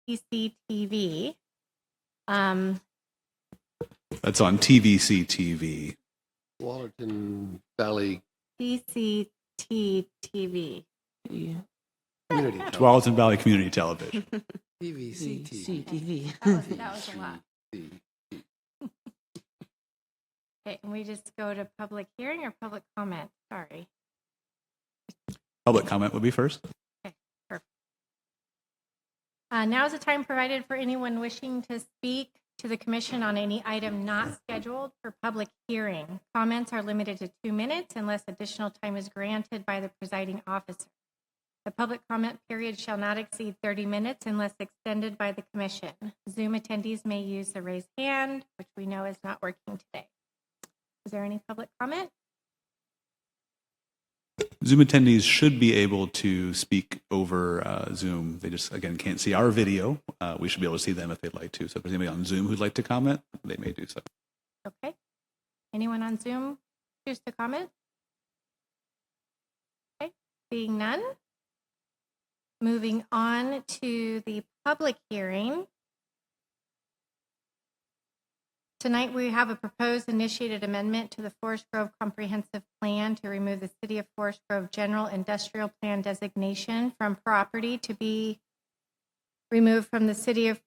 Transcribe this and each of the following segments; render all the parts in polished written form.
TVCTV. That's on TVC TV. Wallerton Valley TCT-TV. Community Tualatin Valley Community Television. TVCTV. That was a lot. Okay, and we just go to public hearing or public comment? Sorry. Public comment would be first. Okay, perfect. Now is the time provided for anyone wishing to speak to the commission on any item not scheduled for public hearing. Comments are limited to 2 minutes unless additional time is granted by the presiding officer. The public comment period shall not exceed 30 minutes unless extended by the commission. Zoom attendees may use the raise hand, which we know is not working today. Is there any public comment? Zoom attendees should be able to speak over Zoom. They just, again, can't see our video. We should be able to see them if they'd like to. So if there's anybody on Zoom who'd like to comment, they may do so. Okay. Anyone on Zoom choose to comment? Okay. Seeing none. Moving on to the public hearing. Tonight, we have a proposed initiated amendment to the Forest Grove Comprehensive Plan to remove the City of Forest Grove General Industrial Plan designation from property to be removed from the City of,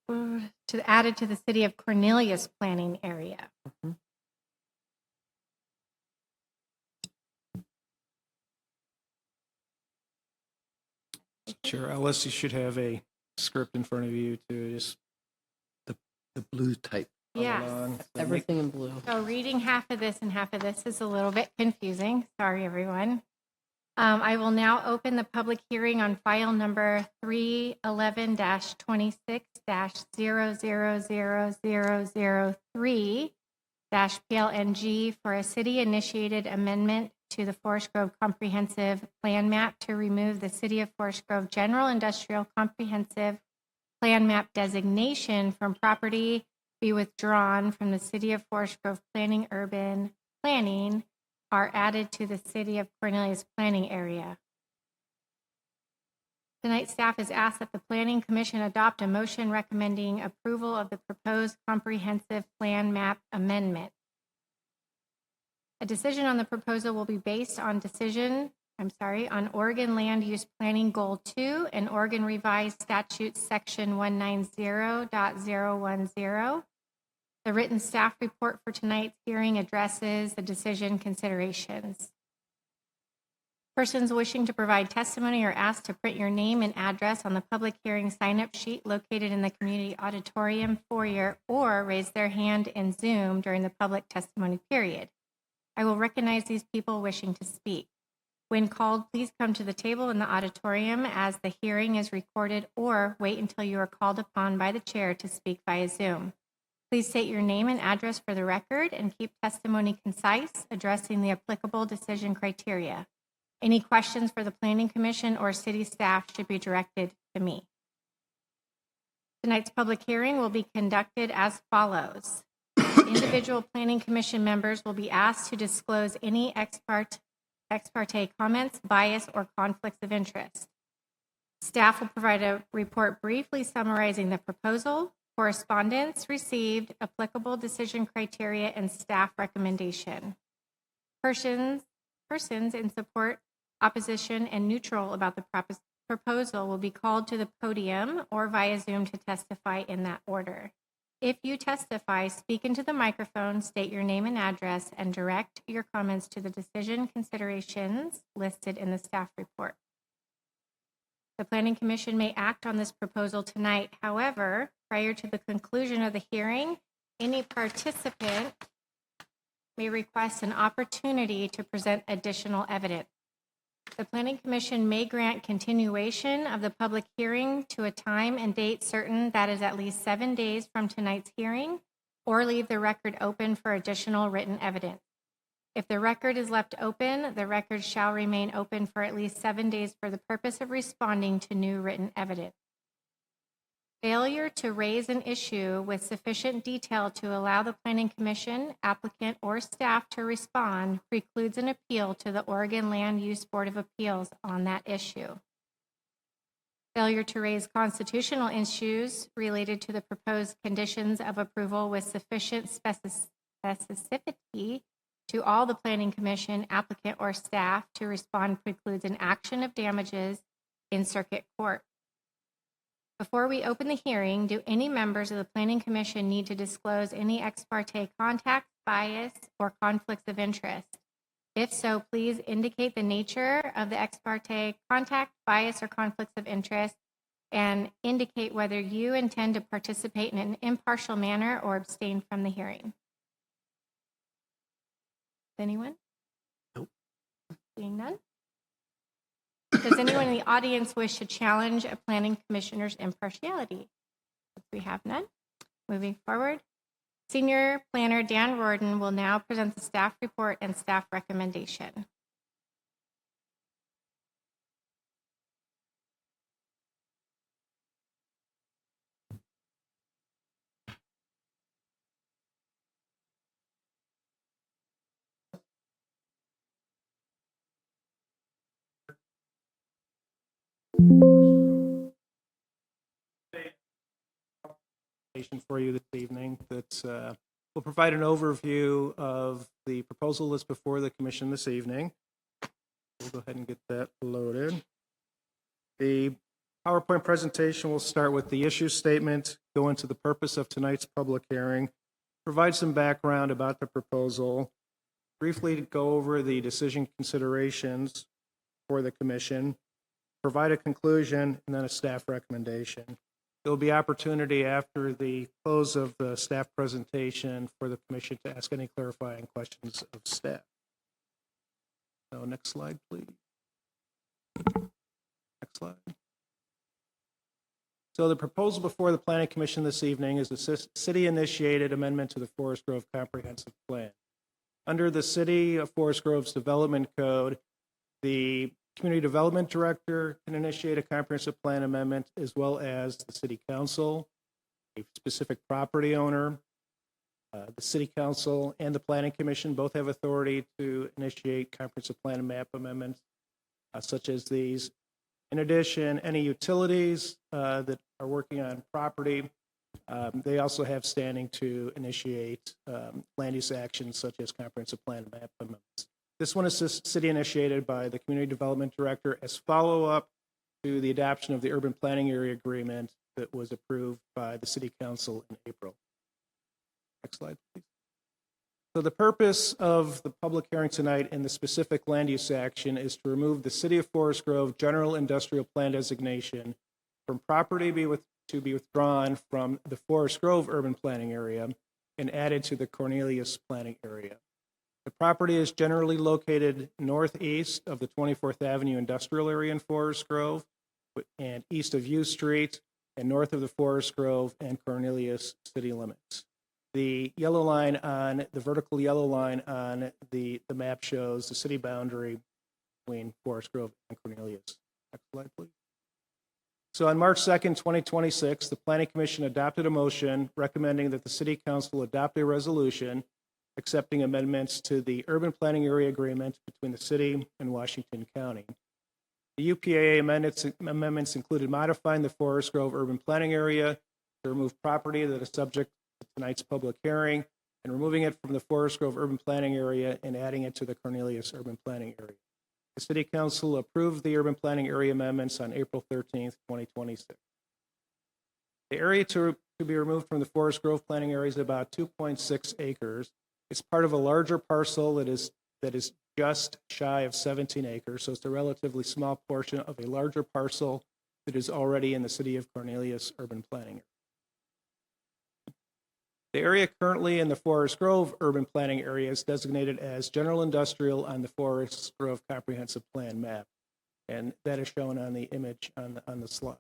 added to the City of Cornelius planning area. Sure, Alice, you should have a script in front of you to just The blue type. follow Yes. along. Everything in blue. So reading half of this and half of this is a little bit confusing. Sorry, everyone. I will now open the public hearing on file number 311-26-0000003-PLNG for a city-initiated amendment to the Forest Grove Comprehensive Plan Map to remove the City of Forest Grove General Industrial Comprehensive Plan Map designation from property be withdrawn from the City of Forest Grove Planning Urban Planning are added to the City of Cornelius planning area. Tonight, staff has asked that the Planning Commission adopt a motion recommending approval of the proposed comprehensive plan map amendment. A decision on the proposal will be based on on Oregon Land Use Planning Goal 2 and Oregon Revised Statute Section 190.010. The written staff report for tonight's hearing addresses the decision considerations. Persons wishing to provide testimony are asked to print your name and address on the public hearing sign-up sheet located in the community auditorium foyer or raise their hand in Zoom during the public testimony period. I will recognize these people wishing to speak. When called, please come to the table in the auditorium as the hearing is recorded or wait until you are called upon by the chair to speak via Zoom. Please state your name and address for the record and keep testimony concise, addressing the applicable decision criteria. Any questions for the Planning Commission or city staff should be directed to me. Tonight's public hearing will be conducted as follows. Individual Planning Commission members will be asked to disclose any ex parte comments, bias, or conflicts of interest. Staff will provide a report briefly summarizing the proposal, correspondence received, applicable decision criteria, and staff recommendation. Persons in support, opposition, and neutral about the proposal will be called to the podium or via Zoom to testify in that order. If you testify, speak into the microphone, state your name and address, and direct your comments to the decision considerations listed in the staff report. The Planning Commission may act on this proposal tonight. However, prior to the conclusion of the hearing, any participant may request an opportunity to present additional evidence. The Planning Commission may grant continuation of the public hearing to a time and date certain that is at least 7 days from tonight's hearing, or leave the record open for additional written evidence. If the record is left open, the record shall remain open for at least 7 days for the purpose of responding to new written evidence. Failure to raise an issue with sufficient detail to allow the Planning Commission, applicant, or staff to respond precludes an appeal to the Oregon Land Use Board of Appeals on that issue. failure to raise constitutional issues related to the proposed conditions of approval with sufficient specificity to all the Planning Commission, applicant, or staff to respond precludes an action of damages in circuit court. Before we open the hearing, do any members of the Planning Commission need to disclose any ex parte contacts, bias, or conflicts of interest? If so, please indicate the nature of the ex parte contact, bias, or conflicts of interest, and indicate whether you intend to participate in an impartial manner or abstain from the hearing. Anyone? Nope. Seeing none? Does anyone in the audience wish to challenge a planning commissioner's impartiality? We have none. Moving forward, Senior Planner Dan Rorden will now present the staff report and staff recommendation. For you this evening that will provide an overview of the proposal that's before the commission this evening. We'll go ahead and get that loaded. The PowerPoint presentation will start with the issue statement, go into the purpose of tonight's public hearing, provide some background about the proposal, briefly go over the decision considerations for the commission, provide a conclusion, and then a staff recommendation. There will be opportunity after the close of the staff presentation for the commission to ask any clarifying questions of staff. So next slide, please. Next slide. So the proposal before the Planning Commission this evening is a city-initiated amendment to the Forest Grove Comprehensive Plan. Under the City of Forest Grove's Development Code, the Community Development Director can initiate a comprehensive plan amendment, as well as the City Council, a specific property owner. The City Council and the Planning Commission both have authority to initiate comprehensive plan and map amendments such as these. In addition, any utilities that are working on property, they also have standing to initiate land use actions such as comprehensive plan and map amendments. This one is city initiated by the Community Development Director as follow-up to the adoption of the Urban Planning Area Agreement that was approved by the City Council in April. Next slide, please. So the purpose of the public hearing tonight in the specific land use action is to remove the City of Forest Grove General Industrial Plan designation from property to be withdrawn from the Forest Grove Urban Planning Area and added to the Cornelius Planning Area. The property is generally located northeast of the 24th Avenue Industrial Area in Forest Grove and east of U Street and north of the Forest Grove and Cornelius city limits. The yellow line on, the vertical yellow line on the map shows the city boundary between Forest Grove and Cornelius. Next slide, please. So on March 2nd, 2026, the Planning Commission adopted a motion recommending that the City Council adopt a resolution accepting amendments to the Urban Planning Area Agreement between the city and Washington County. The UPAA amendments included modifying the Forest Grove Urban Planning Area to remove property that is subject to tonight's public hearing and removing it from the Forest Grove Urban Planning Area and adding it to the Cornelius Urban Planning Area. The City Council approved the Urban Planning Area amendments on April 13th, 2026. The area to be removed from the Forest Grove Planning Area is about 2.6 acres. It's part of a larger parcel that is just shy of 17 acres, so it's a relatively small portion of a larger parcel that is already in the City of Cornelius Urban Planning Area. The area currently in the Forest Grove Urban Planning Area is designated as General Industrial on the Forest Grove Comprehensive Plan map, and that is shown on the image on the slide.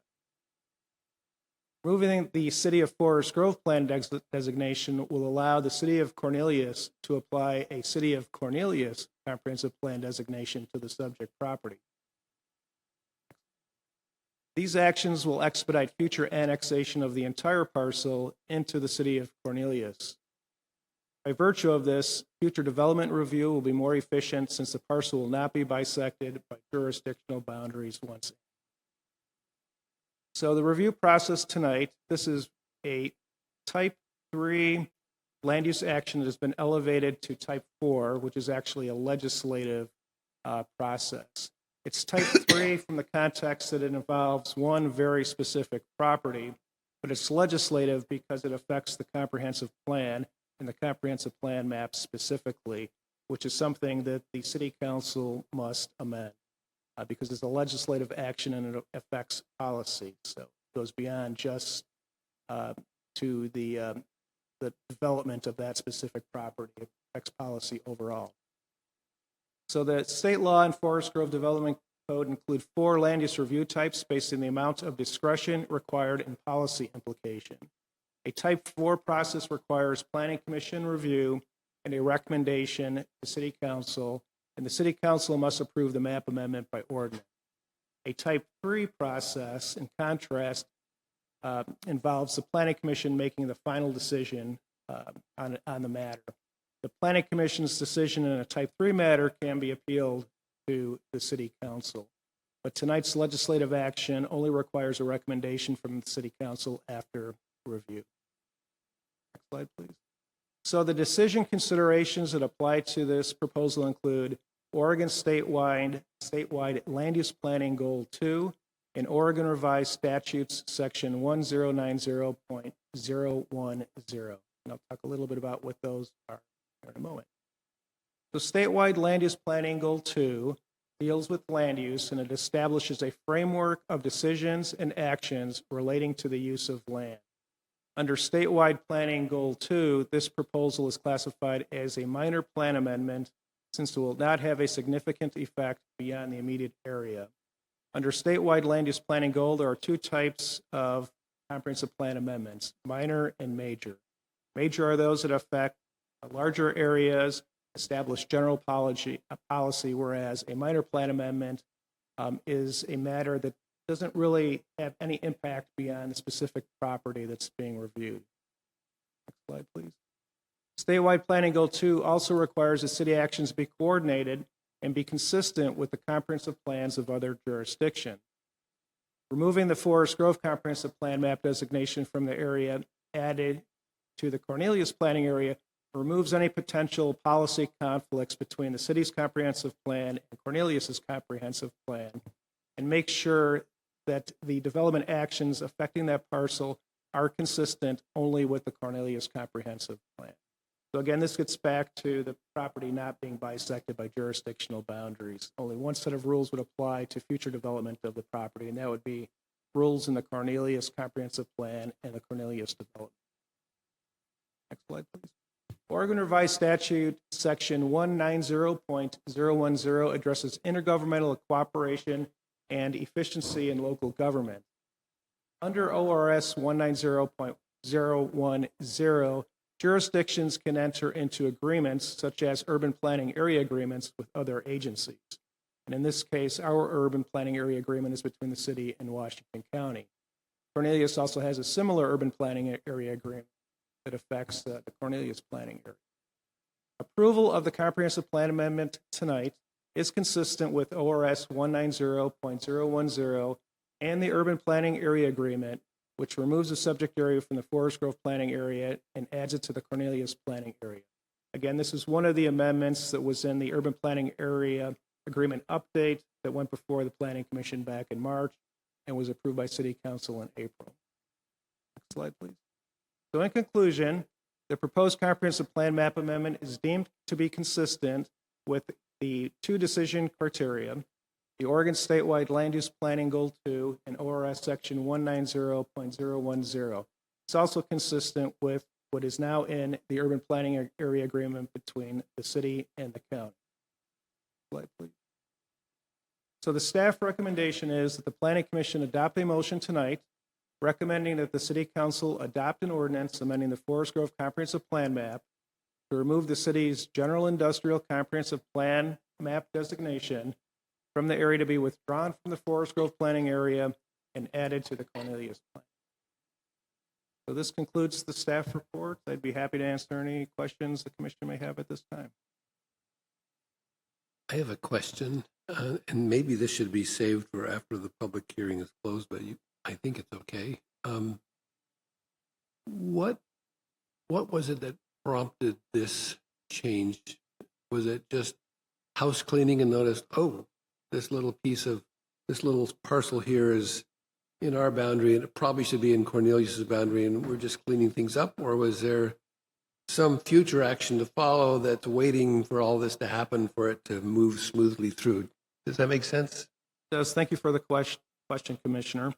Removing the City of Forest Grove Plan designation will allow the City of Cornelius to apply a City of Cornelius Comprehensive Plan designation to the subject property. These actions will expedite future annexation of the entire parcel into the City of Cornelius. By virtue of this, future development review will be more efficient since the parcel will not be bisected by jurisdictional boundaries once. So the review process tonight, this is a type 3 land use action that has been elevated to type 4, which is actually a legislative process. It's type 3 from the context that it involves one very specific property, but it's legislative because it affects the comprehensive plan and the comprehensive plan map specifically, which is something that the city council must amend because it's a legislative action and it affects policy. So it goes beyond just to the development of that specific property. It affects policy overall. So the state law and Forest Grove Development Code include 4 land use review types based on the amount of discretion required and policy implication. A type 4 process requires planning commission review and a recommendation to city council, and the city council must approve the map amendment by ordinance. A type 3 process, in contrast, involves the planning commission making the final decision on the matter. The planning commission's decision in a type 3 matter can be appealed to the city council. But tonight's legislative action only requires a recommendation from the city council after review. Next slide, please. So the decision considerations that apply to this proposal include Oregon statewide land use planning goal 2 and Oregon revised statutes section 1090.010. And I'll talk a little bit about what those are in a moment. So statewide land use planning goal 2 deals with land use, and it establishes a framework of decisions and actions relating to the use of land. Under statewide planning goal 2, this proposal is classified as a minor plan amendment since it will not have a significant effect beyond the immediate area. Under statewide land use planning goal, there are 2 types of comprehensive plan amendments, minor and major. Major are those that affect larger areas, establish general policy, whereas a minor plan amendment is a matter that doesn't really have any impact beyond the specific property that's being reviewed. Next slide, please. Statewide planning goal 2 also requires that city actions be coordinated and be consistent with the comprehensive plans of other jurisdictions. Removing the Forest Grove comprehensive plan map designation from the area added to the Cornelius planning area removes any potential policy conflicts between the city's comprehensive plan and Cornelius's comprehensive plan, and makes sure that the development actions affecting that parcel are consistent only with the Cornelius comprehensive plan. So again, this gets back to the property not being bisected by jurisdictional boundaries. Only one set of rules would apply to future development of the property, and that would be rules in the Cornelius comprehensive plan and the Cornelius development. Next slide, please. Oregon Revised Statute Section 190.010 addresses intergovernmental cooperation and efficiency in local government. Under ORS 190.010, jurisdictions can enter into agreements such as urban planning area agreements with other agencies. And in this case, our urban planning area agreement is between the city and Washington County. Cornelius also has a similar urban planning area agreement that affects the Cornelius planning area. Approval of the comprehensive plan amendment tonight is consistent with ORS 190.010 and the urban planning area agreement, which removes the subject area from the Forest Grove planning area and adds it to the Cornelius planning area. Again, this is one of the amendments that was in the urban planning area agreement update that went before the Planning Commission back in March and was approved by City Council in April. Next slide, please. So in conclusion, the proposed comprehensive plan map amendment is deemed to be consistent with the 2 decision criteria, the Oregon statewide land use planning goal 2 and ORS section 190.010. It's also consistent with what is now in the urban planning area agreement between the city and the county. Slide, please. So the staff recommendation is that the Planning Commission adopt a motion tonight recommending that the City Council adopt an ordinance amending the Forest Grove Comprehensive Plan map to remove the city's general industrial comprehensive plan map designation from the area to be withdrawn from the Forest Grove planning area and added to the Cornelius plan. So this concludes the staff report. I'd be happy to answer any questions the commission may have at this time. I have a question, and maybe this should be saved for after the public hearing is closed, but I think it's okay. What was it that prompted this change? Was it just house cleaning and noticed, oh, this little parcel here is in our boundary and it probably should be in Cornelius's boundary and we're just cleaning things up? Or was there some future action to follow that's waiting for all this to happen for it to move smoothly through? Does that make sense? Yes, thank you for the question, Commissioner.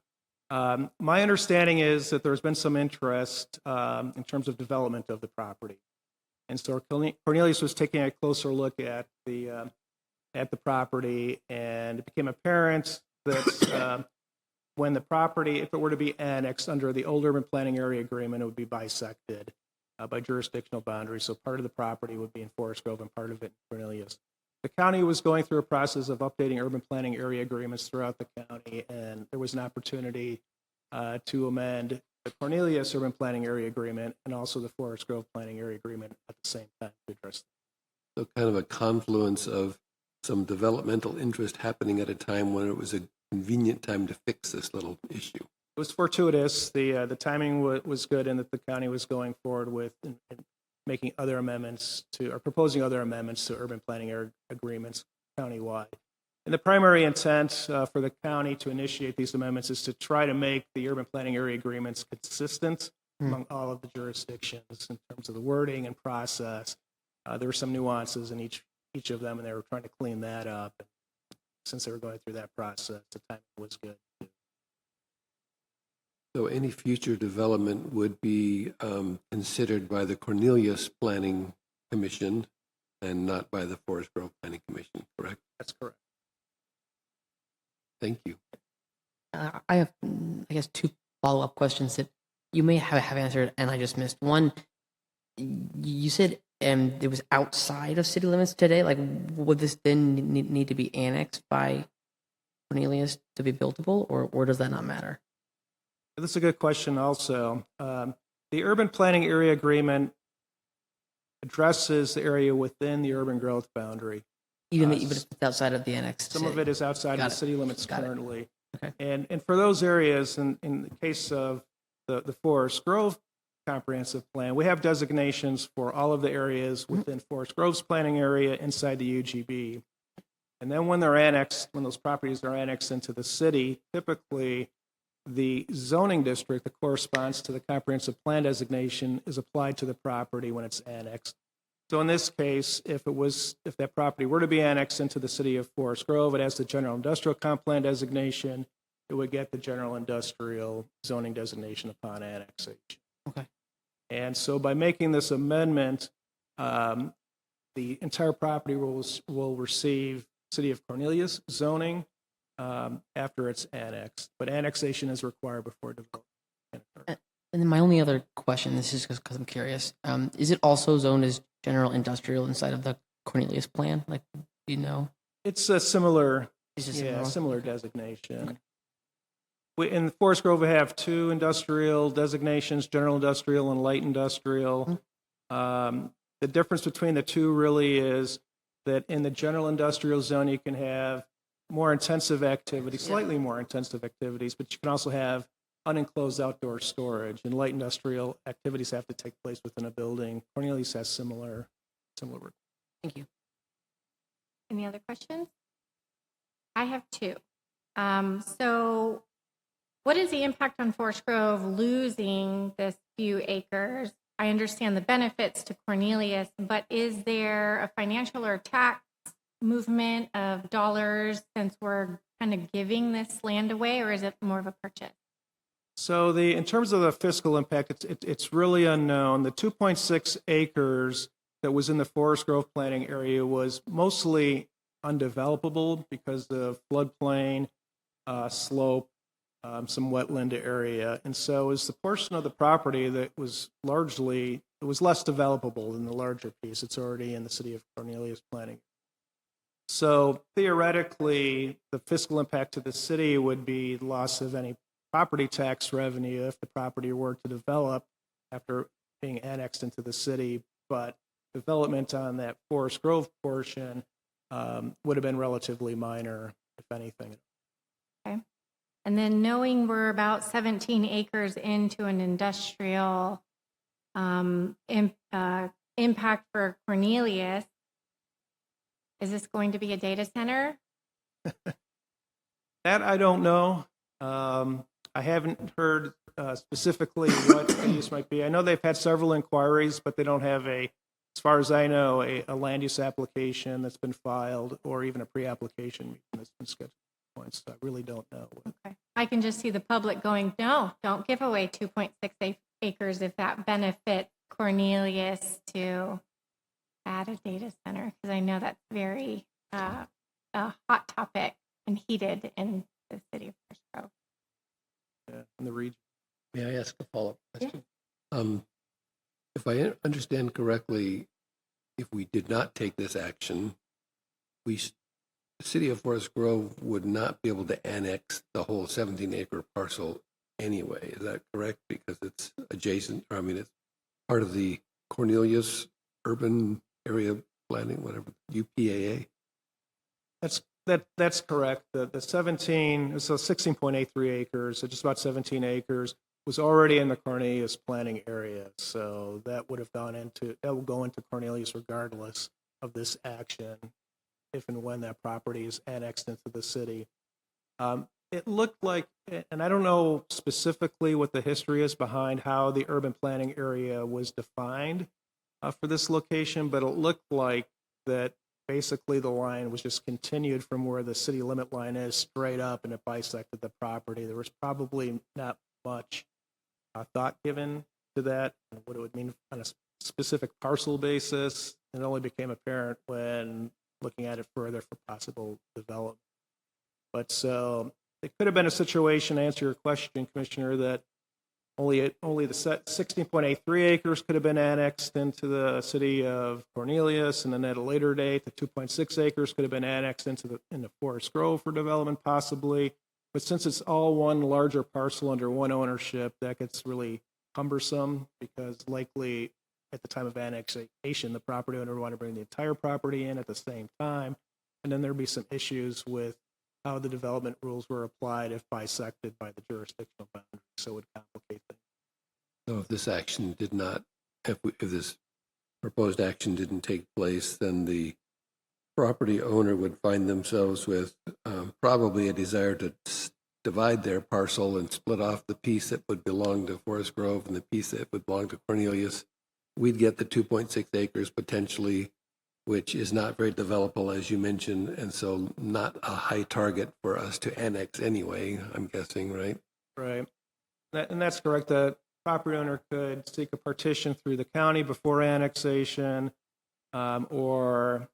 My understanding is that there's been some interest in terms of development of the property. And so Cornelius was taking a closer look at the property, and it became apparent that when the property, if it were to be annexed under the old urban planning area agreement, it would be bisected by jurisdictional boundaries. So part of the property would be in Forest Grove and part of it in Cornelius. The county was going through a process of updating urban planning area agreements throughout the county, and there was an opportunity to amend the Cornelius urban planning area agreement and also the Forest Grove planning area agreement at the same time to address So kind of a confluence of some developmental interest happening at a time when it was a convenient time to fix this little issue. It was fortuitous. The timing was good, and that the county was going forward with and making other amendments or proposing other amendments to urban planning area agreements countywide. And the primary intent for the county to initiate these amendments is to try to make the urban planning area agreements consistent among all of the jurisdictions in terms of the wording and process. There were some nuances in each of them, and they were trying to clean that up. Since they were going through that process, the timing was good. So any future development would be considered by the Cornelius Planning Commission and not by the Forest Grove Planning Commission, correct? That's correct. Thank you. I have, I guess, two follow-up questions that you may have answered, and I just missed. One, you said it was outside of city limits today. Like, would this then need to be annexed by Cornelius to be buildable, or does that not matter? That's a good question also. The urban planning area agreement addresses the area within the urban growth boundary. Even if it's outside of the annexed Some city? of it is outside of Got the it. city limits Got it. currently. Okay. And for those areas, in the case of the Forest Grove Comprehensive Plan, we have designations for all of the areas within Forest Grove's planning area inside the UGB. And then when those properties are annexed into the city, typically the zoning district that corresponds to the comprehensive plan designation is applied to the property when it's annexed. So in this case, if that property were to be annexed into the city of Forest Grove, it has the general industrial comp plan designation, it would get the general industrial zoning designation upon annexation. Okay. And so by making this amendment, the entire property will receive City of Cornelius zoning after it's annexed, but annexation is required before development can occur. And then my only other question, this is because I'm curious, is it also zoned as general industrial inside of the Cornelius plan? Like, do you know? It's a similar, Is it similar designation. In Forest Grove, we have two industrial designations, general industrial and light industrial. The difference between the two really is that in the general industrial zone, you can have more intensive activities, slightly more intensive activities, but you can also have unenclosed outdoor storage, and light industrial activities have to take place within a building. Cornelius has similar. Thank you. Any other questions? I have two. So what is the impact on Forest Grove losing this few acres? I understand the benefits to Cornelius, but is there a financial or tax movement of dollars since we're kind of giving this land away, or is it more of a purchase? So in terms of the fiscal impact, it's really unknown. The 2.6 acres that was in the Forest Grove planning area was mostly undevelopable because of floodplain, slope, some wetland area. And so is the portion of the property that was less developable than the larger piece. It's already in the city of Cornelius planning. So theoretically, the fiscal impact to the city would be loss of any property tax revenue if the property were to develop after being annexed into the city, but development on that Forest Grove portion would have been relatively minor, if anything. Okay. And then knowing we're about 17 acres into an industrial impact for Cornelius, is this going to be a data center? That I don't know. I haven't heard specifically what the use might be. I know they've had several inquiries, but they don't have as far as I know, a land use application that's been filed or even a pre-application meeting that's been scheduled. So I really don't know. Okay. I can just see the public going, no, don't give away 2.6 acres if that benefits Cornelius to add a data center, because I know that's very a hot topic and heated in the city of Forest Grove. In the region. May I ask a follow-up question? If I understand correctly, if we did not take this action, the city of Forest Grove would not be able to annex the whole 17-acre parcel anyway. Is that correct? Because it's adjacent, or I mean, it's part of the Cornelius Urban Area Planning, whatever, UPAA? That's correct. The 17, so 16.83 acres, so just about 17 acres, was already in the Cornelius planning area. So that will go into Cornelius regardless of this action, if and when that property is annexed into the city. It looked like, and I don't know specifically what the history is behind how the urban planning area was defined for this location, but it looked like that basically the line was just continued from where the city limit line is straight up, and it bisected the property. There was probably not much thought given to that and what it would mean on a specific parcel basis. It only became apparent when looking at it further for possible development. But so it could have been a situation, to answer your question, Commissioner, that only the 16.83 acres could have been annexed into the city of Cornelius, and then at a later date, the 2.6 acres could have been annexed into Forest Grove for development, possibly. But since it's all one larger parcel under one ownership, that gets really cumbersome, because likely at the time of annexation, the property owner would want to bring the entire property in at the same time, and then there'd be some issues with how the development rules were applied if bisected by the jurisdictional boundary, so it would complicate things. So if this action did not, if this proposed action didn't take place, then the property owner would find themselves with probably a desire to divide their parcel and split off the piece that would belong to Forest Grove and the piece that would belong to Cornelius. We'd get the 2.6 acres potentially, which is not very developable, as you mentioned, and so not a high target for us to annex anyway, I'm guessing, right? Right. And that's correct. The property owner could seek a partition through the county before annexation, or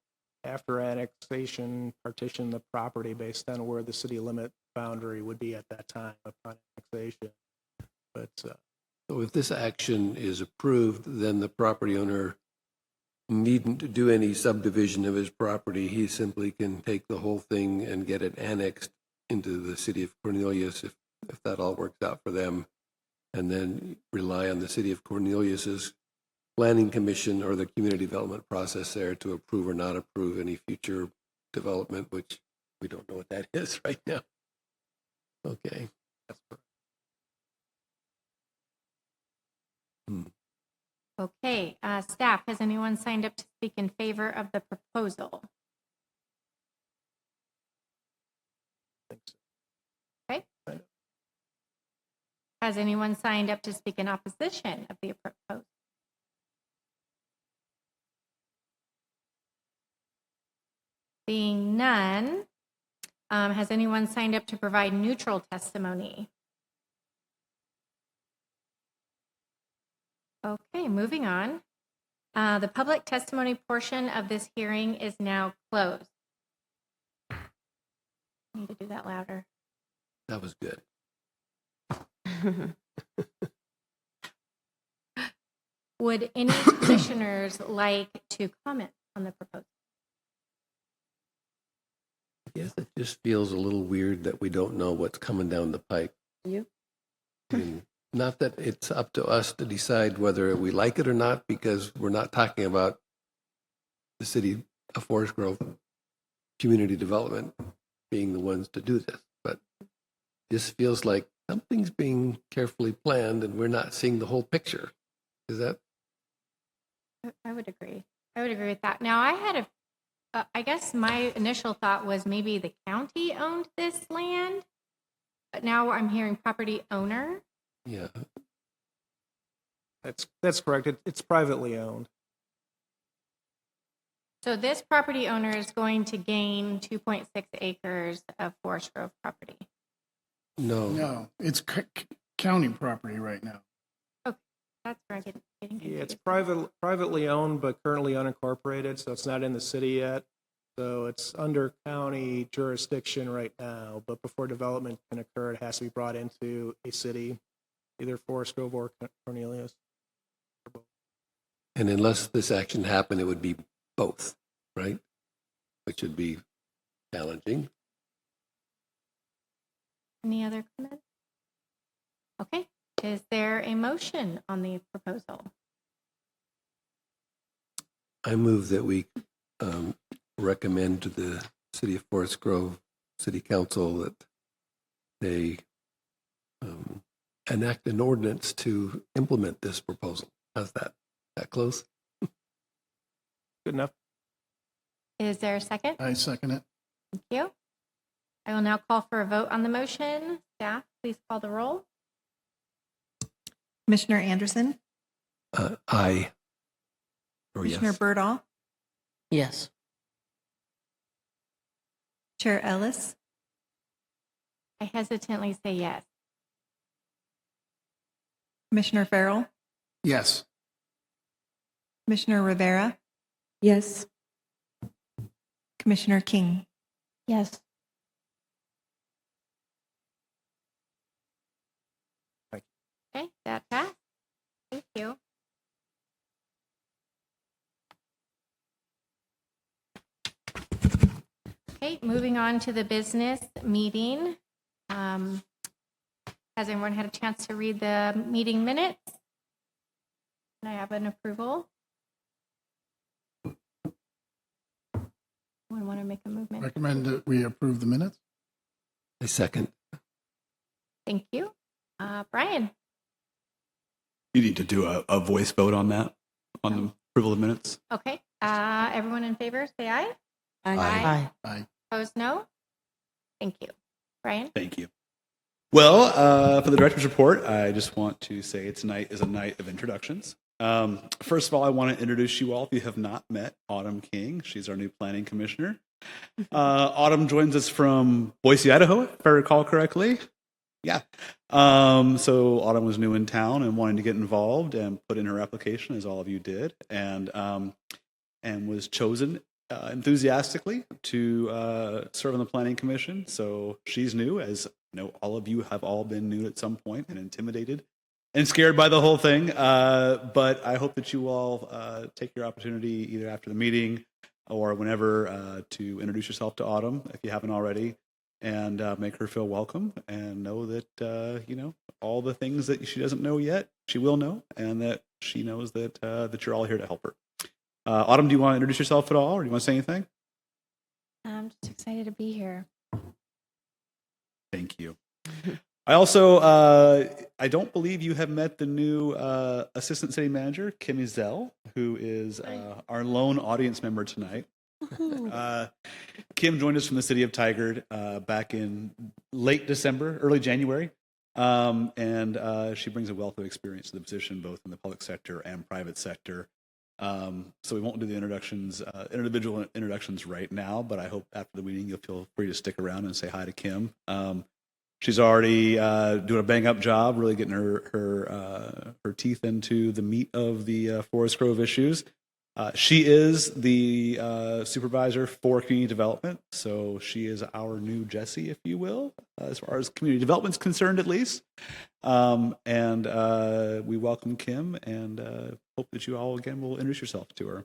after annexation, partition the property based on where the city limit boundary would be at that time upon annexation. But So if this action is approved, then the property owner needn't do any subdivision of his property. He simply can take the whole thing and get it annexed into the city of Cornelius if that all works out for them, and then rely on the city of Cornelius's planning commission or the community development process there to approve or not approve any future development, which we don't know what that is right now. Okay. That's Okay, staff, has anyone signed up to speak in favor of the proposal? Okay. Has anyone signed up to speak in opposition of the proposal? Being none, has anyone signed up to provide neutral testimony? Okay, moving on. The public testimony portion of this hearing is now closed. I need to do that louder. That was good. Would any commissioners like to comment on the proposal? I guess it just feels a little weird that we don't know what's coming down the pipe. You? I mean, not that it's up to us to decide whether we like it or not, because we're not talking about the city of Forest Grove community development being the ones to do this. But just feels like something's being carefully planned and we're not seeing the whole picture. Is that? I would agree. I would agree with that. Now, I had I guess my initial thought was maybe the county owned this land, but now I'm hearing property owner. Yeah. That's correct. It's privately owned. So this property owner is going to gain 2.6 acres of Forest Grove property. No. No, it's county property right now. That's where I'm getting Yeah, it's confused. privately owned, but currently unincorporated, so it's not in the city yet. So it's under county jurisdiction right now, but before development can occur, it has to be brought into a city, either Forest Grove or Cornelius. And unless this action happened, it would be both, right? Which would be challenging. Any other comments? Okay. Is there a motion on the proposal? I move that we recommend to the City of Forest Grove City Council that they enact an ordinance to implement this proposal. How's that? That close? Good enough. Is there a second? I second it. Thank you. I will now call for a vote on the motion. Staff, please call the roll. Commissioner Anderson, Aye. Or Commissioner yes. Birdall, Yes. Chair Ellis, I hesitantly say yes. Commissioner Farrell, Yes. Commissioner Rivera, Yes. Commissioner King. Yes. Okay, that passed. Thank you. Okay, moving on to the business meeting. Has everyone had a chance to read the meeting minutes? Can I have an approval? Anyone want to make a movement? Recommend that we approve the minutes. I second. Thank you. Brian? You need to do a voice vote on that, on the approval of minutes. Okay, everyone in favor, say aye. Aye. Aye. Opposed, no? Thank you. Brian? Thank you. Well, for the director's report, I just want to say tonight is a night of introductions. First of all, I want to introduce you all, if you have not met Autumn King. She's our new planning commissioner. Autumn joins us from Boise, Idaho, if I recall correctly. Yeah. So Autumn was new in town and wanted to get involved and put in her application, as all of you did, and was chosen enthusiastically to serve on the planning commission. So she's new, as I know all of you have all been new at some point and intimidated and scared by the whole thing. But I hope that you all take your opportunity either after the meeting or whenever to introduce yourself to Autumn if you haven't already, and make her feel welcome and know that all the things that she doesn't know yet, she will know, and that she knows that that you're all here to help her. Autumn, do you want to introduce yourself at all, or do you want to say anything? I'm just excited to be here. Thank you. I also, I don't believe you have met the new assistant city manager, Kim Ezell, who is our lone audience member tonight. Kim joined us from the city of Tigard back in late December, early January. And she brings a wealth of experience to the position, both in the public sector and private sector. So we won't do the introductions, individual introductions right now, but I hope after the meeting you'll feel free to stick around and say hi to Kim. She's already doing a bang-up job, really getting her teeth into the meat of the Forest Grove issues. She is the supervisor for community development, so she is our new Jessie, if you will, as far as community development's concerned, at least. And we welcome Kim, and hope that you all again will introduce yourself to her.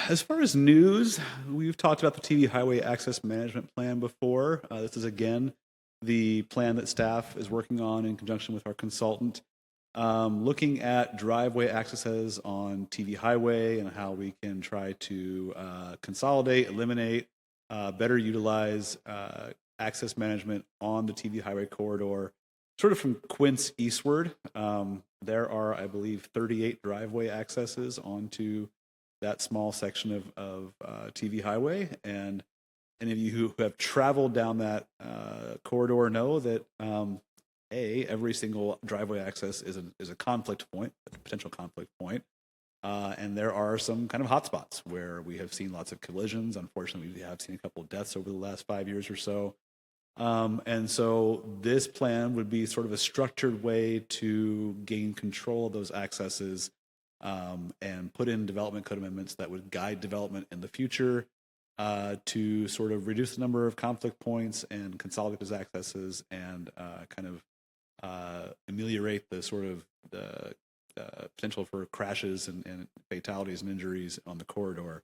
As far as news, we've talked about the TV Highway Access Management Plan before. This is again the plan that staff is working on in conjunction with our consultant. Looking at driveway accesses on TV Highway and how we can try to consolidate, eliminate, better utilize access management on the TV highway corridor, sort of from Quince eastward. There are, I believe, 38 driveway accesses onto that small section of TV highway. And any of you who have traveled down that corridor know that every single driveway access is a conflict point, a potential conflict point. And there are some kind of hotspots where we have seen lots of collisions. Unfortunately, we have seen a couple of deaths over the last 5 years or so. And so this plan would be sort of a structured way to gain control of those accesses and put in development code amendments that would guide development in the future to sort of reduce the number of conflict points and consolidate those accesses and kind of ameliorate the sort of potential for crashes and fatalities and injuries on the corridor.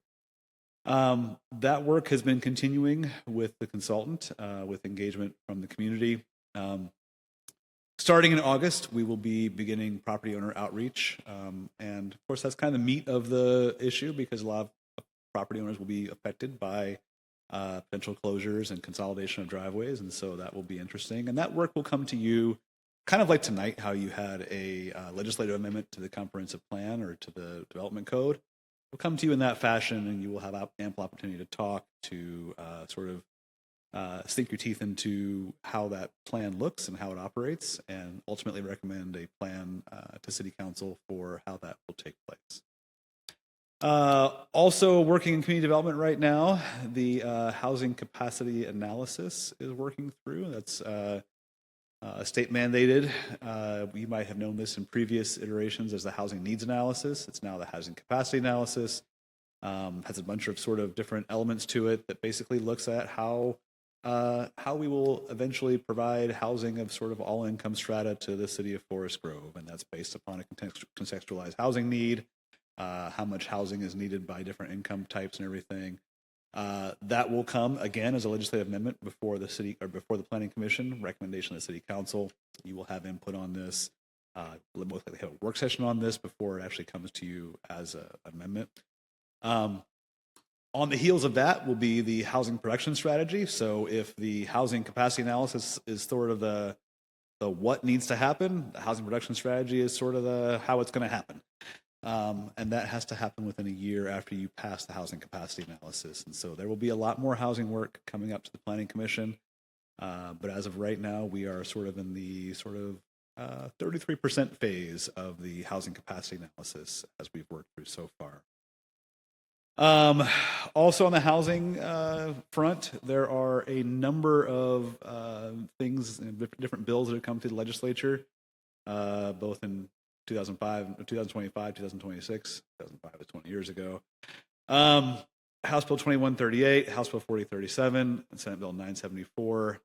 That work has been continuing with the consultant, with engagement from the community. Starting in August, we will be beginning property owner outreach. And of course, that's kind of the meat of the issue because a lot of property owners will be affected by potential closures and consolidation of driveways. And so that will be interesting. And that work will come to you kind of like tonight, how you had a legislative amendment to the comprehensive plan or to the development code. We'll come to you in that fashion, and you will have ample opportunity to talk, to sort of sink your teeth into how that plan looks and how it operates, and ultimately recommend a plan to City Council for how that will take place. Also working in community development right now, the housing capacity analysis is working through. That's state mandated. You might have known this in previous iterations as the housing needs analysis. It's now the housing capacity analysis. Has a bunch of sort of different elements to it that basically looks at how we will eventually provide housing of sort of all income strata to the city of Forest Grove. And that's based upon a contextualized housing need, how much housing is needed by different income types and everything. That will come again as a legislative amendment before the city or before the Planning Commission, recommendation of the City Council. You will have input on this. We'll most likely have a work session on this before it actually comes to you as an amendment. On the heels of that will be the housing production strategy. So if the housing capacity analysis is sort of the what needs to happen, the housing production strategy is sort of the how it's going to happen. And that has to happen within a year after you pass the housing capacity analysis. And so there will be a lot more housing work coming up to the Planning Commission. But as of right now, we are sort of in the sort of 33% phase of the housing capacity analysis as we've worked through so far. Also on the housing front, there are a number of things, different bills that have come through the legislature, both in 2005, 2025, 2026. 2005 was 20 years ago. House Bill 2138, House Bill 4037, and Senate Bill 974.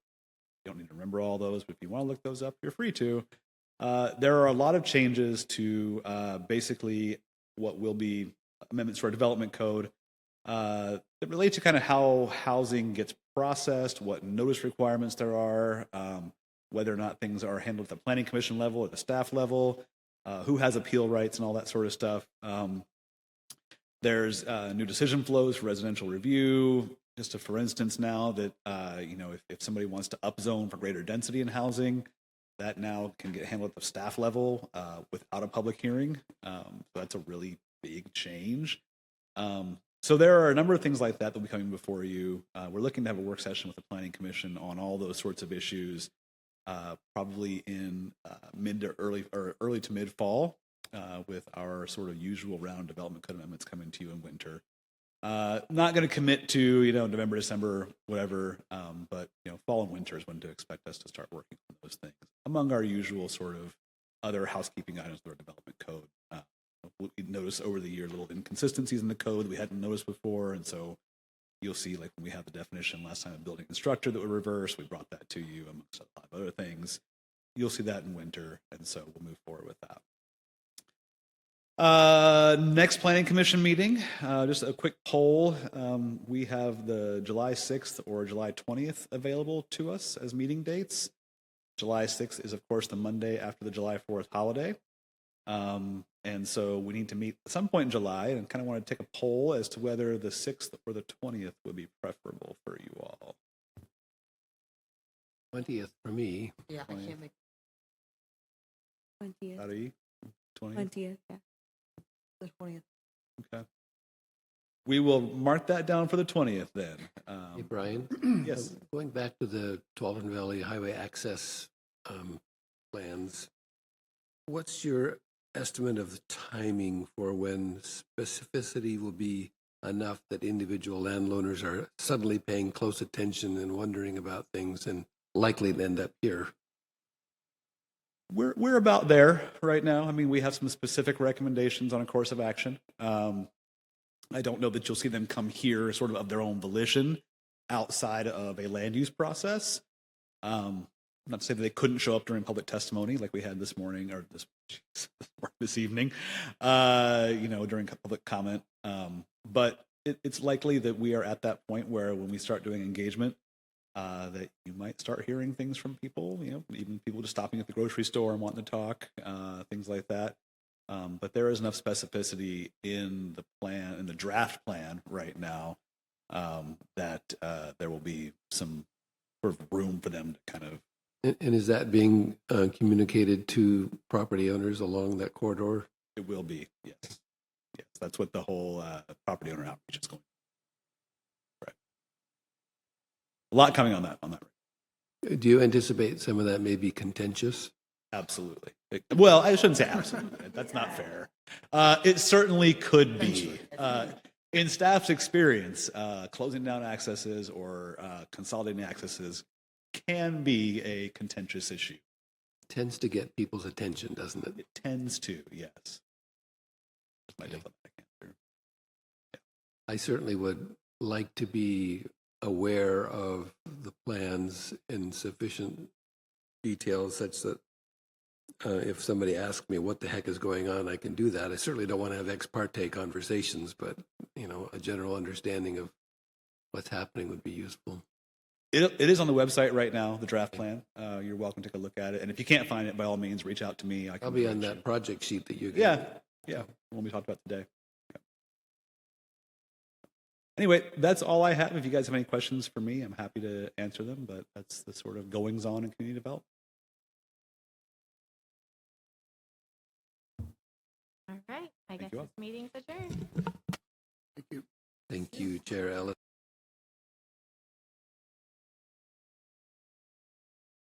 You don't need to remember all those, but if you want to look those up, you're free to. There are a lot of changes to basically what will be amendments to our development code that relate to kind of how housing gets processed, what notice requirements there are, whether or not things are handled at the Planning Commission level, at the staff level, who has appeal rights and all that sort of stuff. There's new decision flows for residential review. Just for instance, now that if somebody wants to upzone for greater density in housing, that now can get handled at the staff level without a public hearing. So that's a really big change. So there are a number of things like that will be coming before you. We're looking to have a work session with the Planning Commission on all those sorts of issues. Probably in mid to early to mid fall, with our sort of usual round development code amendments coming to you in winter. Not going to commit to November, December, whatever, but fall and winter is when to expect us to start working on those things among our usual sort of other housekeeping items of our development code. We notice over the year little inconsistencies in the code that we hadn't noticed before, and so you'll see, like when we had the definition last time of building constructor that we reversed, we brought that to you amongst a lot of other things. You'll see that in winter, and so we'll move forward with that. Next Planning Commission meeting, just a quick poll. We have the July 6th or July 20th available to us as meeting dates. July 6th is, of course, the Monday after the July 4th holiday. And so we need to meet at some point in July and kind of want to take a poll as to whether the 6th or the 20th would be preferable for you all. 20th for me. Yeah, I can't make 20th. How do you? 20? 20th, yeah. the 20th. Okay. We will mark that down for the 20th then. Hey, Brian? Yes. Going back to the Tualatin Valley Highway access plans, what's your estimate of the timing for when specificity will be enough that individual landowners are suddenly paying close attention and wondering about things and likely to end up here? We're about there right now. I mean, we have some specific recommendations on a course of action. I don't know that you'll see them come here sort of their own volition outside of a land use process. Not to say that they couldn't show up during public testimony like we had this morning or this evening, during public comment. But it's likely that we are at that point where when we start doing engagement, that you might start hearing things from people, even people just stopping at the grocery store and wanting to talk, things like that. But there is enough specificity in the plan, in the draft plan right now, that there will be some sort of room for them to kind of. And is that being communicated to property owners along that corridor? It will be, yes. Yes, that's what the whole property owner outreach is going. Right. A lot coming on that. Do you anticipate some of that may be contentious? Absolutely. Well, I shouldn't say absolutely. That's not fair. It certainly could be. In staff's experience, closing down accesses or consolidating accesses can be a contentious issue. Tends to get people's attention, doesn't it? It tends to, yes. That's my diplomatic answer. I certainly would like to be aware of the plans in sufficient detail such that if somebody asks me what the heck is going on, I can do that. I certainly don't want to have ex parte conversations, but a general understanding of what's happening would be useful. It is on the website right now, the draft plan. You're welcome to take a look at it. And if you can't find it, by all means, reach out to me. I'll be on that project sheet that you gave. Yeah, one we talked about today. Okay. Anyway, that's all I have. If you guys have any questions for me, I'm happy to answer them, but that's the sort of goings on in community development. All right, I guess you all. this meeting's adjourned. Thank you. Thank you, Chair Ellis.